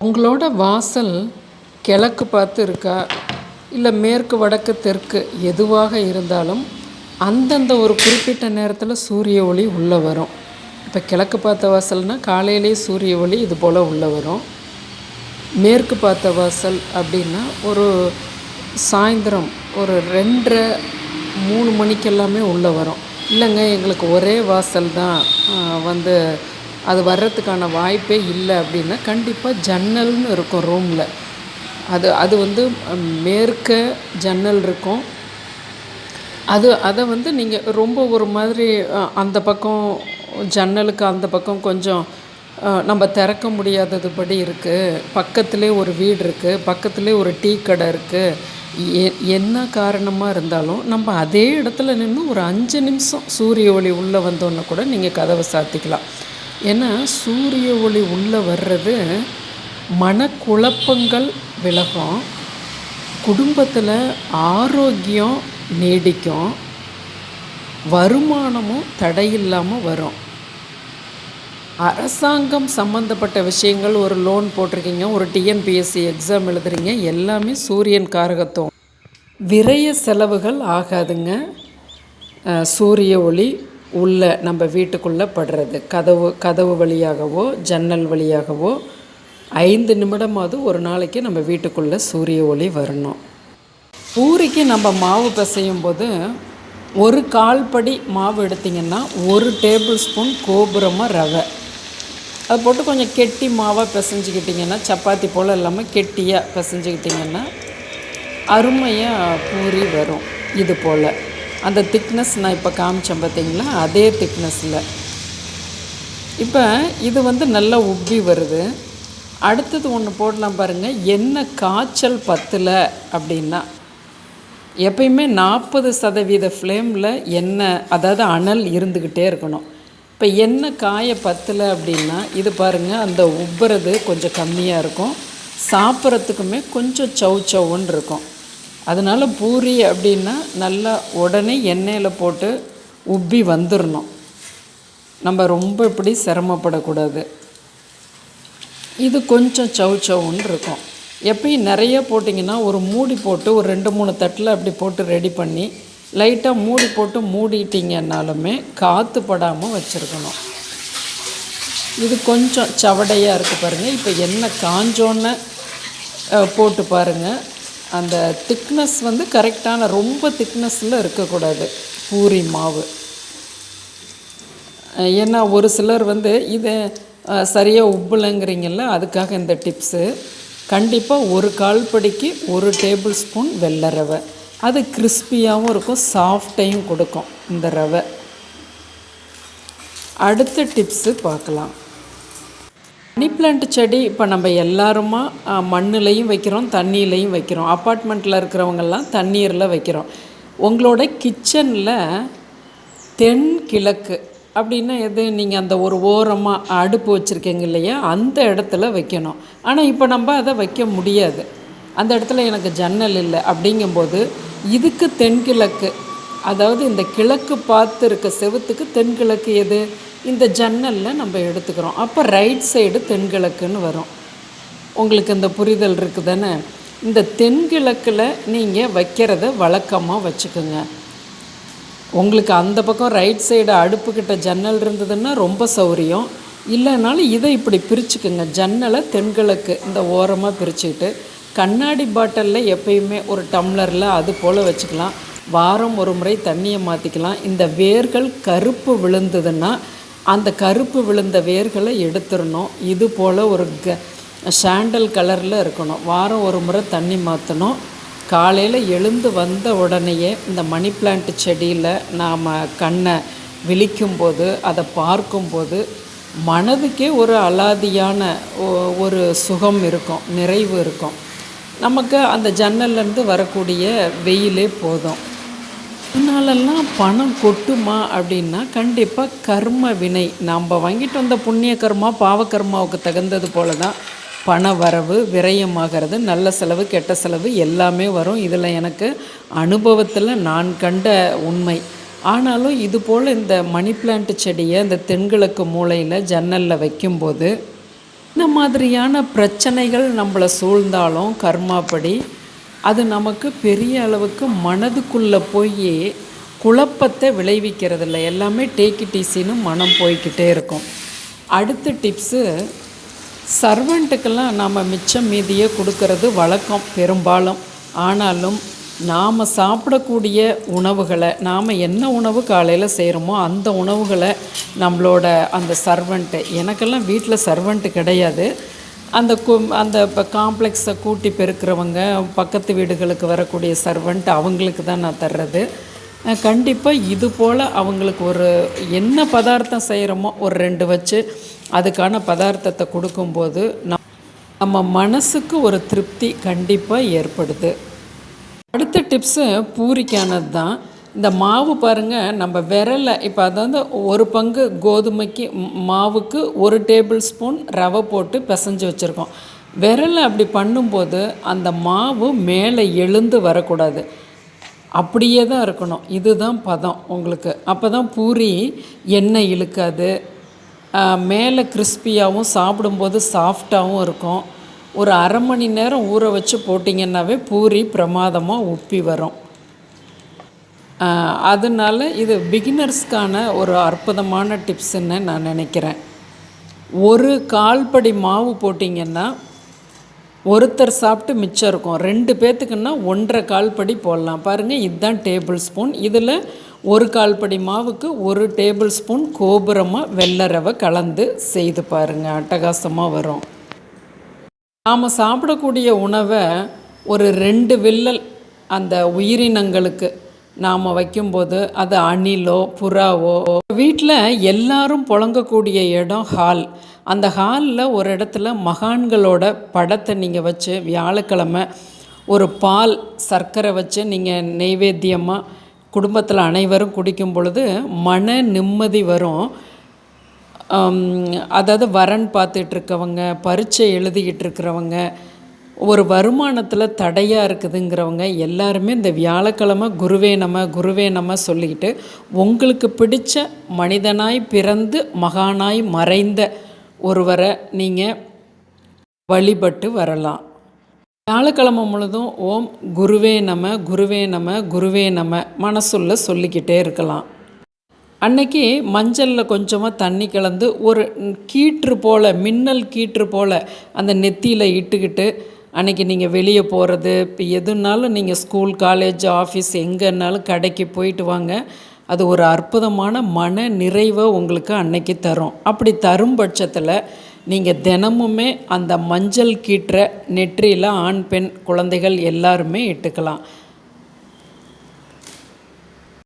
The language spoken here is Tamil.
உங்களோட வாசல் கிழக்கு பார்த்து இருக்கா, இல்லை மேற்கு வடக்கு தெற்கு எதுவாக இருந்தாலும் அந்தந்த ஒரு குறிப்பிட்ட நேரத்தில் சூரிய ஒளி உள்ளே வரும். இப்போ கிழக்கு பார்த்த வாசல்னால் காலையிலேயே சூரிய ஒளி இது போல் உள்ளே வரும். மேற்கு பார்த்த வாசல் அப்படின்னா ஒரு சாயந்தரம் ஒரு 2:30 3 மணிக்கெல்லாமே உள்ளே வரும். இல்லைங்க எங்களுக்கு ஒரே வாசல் தான் வந்து அது வர்றதுக்கான வாய்ப்பே இல்லை அப்படின்னா கண்டிப்பாக ஜன்னல்னு இருக்கும் ரூமில். அது வந்து மேற்க ஜன்னல் இருக்கும். அதை வந்து நீங்கள் ரொம்ப ஒரு மாதிரி அந்த பக்கம் ஜன்னலுக்கு அந்த பக்கம் கொஞ்சம் நம்ம திறக்க முடியாததுபடி இருக்குது. பக்கத்துலேயே ஒரு வீடு இருக்குது, பக்கத்துலேயே ஒரு டீ கடை இருக்குது. என்ன காரணமாக இருந்தாலும் நம்ம அதே இடத்துல நின்று ஒரு 5 நிமிஷம் சூரிய ஒளி உள்ளே வந்தோன்னே கூட நீங்கள் கதவை சாத்திக்கலாம். ஏன்னா சூரிய ஒளி உள்ளே வர்றது மனக்குழப்பங்கள் விலகும், குடும்பத்தில் ஆரோக்கியம் நீடிக்கும், வருமானமும் தடையில்லாமல் வரும். அரசாங்கம் சம்மந்தப்பட்ட விஷயங்கள், ஒரு லோன் போட்டிருக்கீங்க, ஒரு டிஎன்பிஎஸ்சி எக்ஸாம் எழுதுறீங்க, எல்லாமே சூரியன் காரகத்துவம். விரய செலவுகள் ஆகாதுங்க. சூரிய ஒளி உள்ள நம்ம வீட்டுக்குள்ளே படுறது கதவு வழியாகவோ ஜன்னல் வழியாகவோ 5 நிமிடமாவது ஒரு நாளைக்கு நம்ம வீட்டுக்குள்ளே சூரிய ஒளி வரணும். பூரிக்கு நம்ம மாவு பிசையும் போது ஒரு 1/4 படி மாவு எடுத்திங்கன்னா 1 டேபிள் ஸ்பூன் கோபுரமாக ரவை அது போட்டு கொஞ்சம் கெட்டி மாவாக பிசைஞ்சிக்கிட்டிங்கன்னா, சப்பாத்தி போல் இல்லாமல் கெட்டியாக பிசைஞ்சிக்கிட்டிங்கன்னா அருமையாக பூரி வரும். இது போல் அந்த திக்னஸ் நான் இப்போ காமிச்சேன் பார்த்திங்களா, அதே திக்னஸில் இப்போ இது வந்து நல்லா உப்பி வருது. அடுத்தது ஒன்று போடலாம் பாருங்கள். எண்ணெய் காய்ச்சல் பத்தலை அப்படின்னா எப்பயுமே 40% ஃப்ளேமில் எண்ணெய், அதாவது அனல் இருந்துக்கிட்டே இருக்கணும். இப்போ எண்ணெய் காய பத்தலை அப்படின்னா இது பாருங்கள், அந்த உப்புறது கொஞ்சம் கம்மியாக இருக்கும், சாப்பிட்றதுக்குமே கொஞ்சம் சவுன்னு இருக்கும். அதனால் பூரி அப்படின்னா நல்லா உடனே எண்ணெயில் போட்டு உப்பி வந்துடணும். நம்ம ரொம்ப இப்படி சிரமப்படக்கூடாது. இது கொஞ்சம் சவுன்னு இருக்கும். எப்பயும் நிறைய போட்டிங்கன்னா ஒரு மூடி போட்டு ஒரு 2-3 தட்டில் அப்படி போட்டு ரெடி பண்ணி லைட்டாக மூடி போட்டு மூடிட்டிங்கன்னாலுமே காற்று படாமல் வச்சுருக்கணும். இது கொஞ்சம் சவடையாக இருக்குது பாருங்கள். இப்போ எண்ணெய் காஞ்சோன்னு போட்டு பாருங்கள். அந்த திக்னஸ் வந்து கரெக்டான, ரொம்ப திக்னஸில் இருக்கக்கூடாது பூரி மாவு. ஏன்னா ஒரு சிலர் வந்து இதை சரியாக உப்புலங்கிறீங்கள, அதுக்காக இந்த டிப்ஸு. கண்டிப்பாக ஒரு 1/4 படிக்கு 1 டேபிள் ஸ்பூன் வெள்ளை ரவை. அது கிறிஸ்பியாகவும் இருக்கும், சாஃப்டையும் கொடுக்கும் இந்த ரவை. அடுத்த டிப்ஸு பார்க்கலாம். மணி பிளான்ட் செடி இப்போ நம்ம எல்லாருமா மண்ணுலையும் வைக்கிறோம், தண்ணியிலையும் வைக்கிறோம். அப்பார்ட்மெண்ட்டில் இருக்கிறவங்கெல்லாம் தண்ணீரில் வைக்கிறோம். உங்களோட கிச்சனில் தென்கிழக்கு அப்படின்னா எது, நீங்கள் அந்த ஒரு ஓரமாக அடுப்பு வச்சுருக்கீங்க இல்லையா, அந்த இடத்துல வைக்கணும். ஆனால் இப்போ நம்ம அதை வைக்க முடியாது, அந்த இடத்துல எனக்கு ஜன்னல் இல்லை. அப்படிங்கும்போது இதுக்கு தென்கிழக்கு, அதாவது இந்த கிழக்கு பார்த்து இருக்க செவுத்துக்கு தென்கிழக்கு எது, இந்த ஜன்னலில் நம்ம எடுத்துக்கிறோம். அப்போ ரைட் சைடு தென்கிழக்குன்னு வரும். உங்களுக்கு இந்த புரிதல் இருக்குது தானே. இந்த தென்கிழக்கில் நீங்கள் வைக்கிறத வழக்கமாக வச்சுக்கோங்க. உங்களுக்கு அந்த பக்கம் ரைட் சைடு அடுப்புக்கிட்ட ஜன்னல் இருந்ததுன்னா ரொம்ப சௌரியம். இல்லைனாலும் இதை இப்படி பிரிச்சுக்குங்க. ஜன்னலை தென்கிழக்கு இந்த ஓரமாக பிரிச்சுக்கிட்டு கண்ணாடி பாட்டிலில் எப்பயுமே ஒரு டம்ளரில் அது போல் வச்சுக்கலாம். வாரம் ஒரு முறை தண்ணியை மாற்றிக்கலாம். இந்த வேர்கள் கருப்பு விழுந்ததுன்னா அந்த கருப்பு விழுந்த வேர்களை எடுத்துடணும். இது போல் ஒரு சாண்டல் கலரில் இருக்கணும். வாரம் ஒரு முறை தண்ணி மாற்றணும். காலையில் எழுந்து வந்த உடனேயே இந்த மணி பிளான்ட் செடியில் நாம் கண்ணை விழிக்கும்போது, அதை பார்க்கும்போது மனதுக்கே ஒரு அலாதியான ஒரு சுகம் இருக்கும், நிறைவு இருக்கும். நமக்கு அந்த ஜன்னல்லேருந்து வரக்கூடிய வெயிலே போதும். இதனாலெல்லாம் பணம் கொட்டுமா அப்படின்னா கண்டிப்பாக கர்ம வினை, நாம் வாங்கிட்டு வந்த புண்ணிய கர்மா பாவக்கர்மாவுக்கு தகுந்தது போல தான் பண வரவு விரயமாகிறது. நல்ல செலவு கெட்ட செலவு எல்லாமே வரும். இதில் எனக்கு அனுபவத்தில் நான் கண்ட உண்மை. ஆனாலும் இது போல் இந்த மணி பிளான்ட் செடியை இந்த தென்கிழக்கு மூலையில் ஜன்னலில் வைக்கும்போது இந்த மாதிரியான பிரச்சனைகள் நம்மளை சூழ்ந்தாலும் கர்மாப்படி அது நமக்கு பெரிய அளவுக்கு மனதுக்குள்ளே போய் குழப்பத்தை விளைவிக்கிறதில்ல. எல்லாமே டேக் இட் ஈஸின்னு மனம் போய்கிட்டே இருக்கும். அடுத்த டிப்ஸு, சர்வெண்ட்டுக்கெல்லாம் நாம் மிச்சம் மீதியே கொடுக்கறது வழக்கம் பெரும்பாலும். ஆனாலும் நாம் சாப்பிடக்கூடிய உணவுகளை, நாம் என்ன உணவு காலையில் செய்கிறோமோ அந்த உணவுகளை நம்மளோட அந்த சர்வெண்ட்டு, எனக்கெல்லாம் வீட்டில் சர்வெண்ட்டு கிடையாது, அந்த இப்போ காம்ப்ளெக்ஸை கூட்டி பெருக்கிறவங்க, பக்கத்து வீடுகளுக்கு வரக்கூடிய சர்வெண்ட், அவங்களுக்கு தான் நான் தர்றது. கண்டிப்பாக இது போல் அவங்களுக்கு ஒரு என்ன பதார்த்தம் செய்கிறோமோ ஒரு 2 வச்சு அதுக்கான பதார்த்தத்தை கொடுக்கும்போது நம்ம மனசுக்கு ஒரு திருப்தி கண்டிப்பாக ஏற்படுது. அடுத்த டிப்ஸு பூரிக்கானது தான். இந்த மாவு பாருங்கள், நம்ம விரலை இப்போ அதாவது 1 பங்கு கோதுமைக்கு மாவுக்கு 1 டேபிள் ஸ்பூன் ரவை போட்டு பிசைஞ்சு வச்சுருக்கோம். விரலை அப்படி பண்ணும்போது அந்த மாவு மேலே எழுந்து வரக்கூடாது, அப்படியே தான் இருக்கணும். இதுதான் பதம் உங்களுக்கு. அப்போ தான் பூரி எண்ணெய் இழுக்காது, மேலே கிறிஸ்பியாகவும் சாப்பிடும்போது சாஃப்டாகவும் இருக்கும். ஒரு அரை மணி நேரம் ஊற வச்சு போட்டிங்கன்னாவே பூரி பிரமாதமாக உப்பி வரும். அதனால் இது பிகினர்ஸ்க்கான ஒரு அற்புதமான டிப்ஸுன்னு நான் நினைக்கிறேன். 1 கால்படி மாவு போட்டிங்கன்னா ஒருத்தர் சாப்பிட்டு மிச்சம் இருக்கும். 2 பேர்த்துக்குன்னா 1.5 கால்படி போடலாம். பாருங்கள், இதுதான் டேபிள் ஸ்பூன். இதில் 1 கால்படி மாவுக்கு 1 டேபிள் ஸ்பூன் கோபுரமாக வெள்ளை ரவை கலந்து செய்து பாருங்கள், அட்டகாசமாக வரும். நாம் சாப்பிடக்கூடிய உணவை ஒரு 2 வில்லல் அந்த உயிரினங்களுக்கு நாம் வைக்கும்போது, அது அணிலோ புறாவோ, வீட்டில் எல்லாரும் புழங்கக்கூடிய இடம் ஹால். அந்த ஹாலில் ஒரு இடத்துல மகான்களோட படத்தை நீங்கள் வச்சு வியாழக்கிழமை ஒரு பால் சர்க்கரை வச்சு நீங்கள் நெய்வேத்தியமாக குடும்பத்தில் அனைவரும் குடிக்கும் பொழுது மன நிம்மதி வரும். அதாவது வரன் பார்த்துட்ருக்கவங்க, பரீட்சை எழுதிக்கிட்டு இருக்கிறவங்க, ஒரு வருமானத்தில் தடையாக இருக்குதுங்கிறவங்க எல்லாருமே இந்த வியாழக்கிழமை குருவே நம சொல்லிக்கிட்டு உங்களுக்கு பிடிச்ச மனிதனாய் பிறந்து மகானாய் மறைந்த ஒருவரை நீங்கள் வழிபட்டு வரலாம். வியாழக்கிழமை முழுதும் ஓம் குருவே நம மனசுள்ள சொல்லிக்கிட்டே இருக்கலாம். அன்னைக்கு மஞ்சளில் கொஞ்சமாக தண்ணி கலந்து ஒரு கீற்று போல், மின்னல் கீற்று போல் அந்த நெத்தியில் இட்டுக்கிட்டு அன்றைக்கி நீங்கள் வெளியே போகிறது, இப்போ எதுனாலும் நீங்கள் ஸ்கூல் காலேஜ் ஆஃபீஸ் எங்கேனாலும் கடைக்கு போயிட்டு வாங்க. அது ஒரு அற்புதமான மன நிறைவை உங்களுக்கு அன்னைக்கு தரும். அப்படி தரும் பட்சத்தில் நீங்கள் தினமுமே அந்த மஞ்சள் கீற்ற நெற்றியில் ஆண் பெண் குழந்தைகள் எல்லாருமே இட்டுக்கலாம்.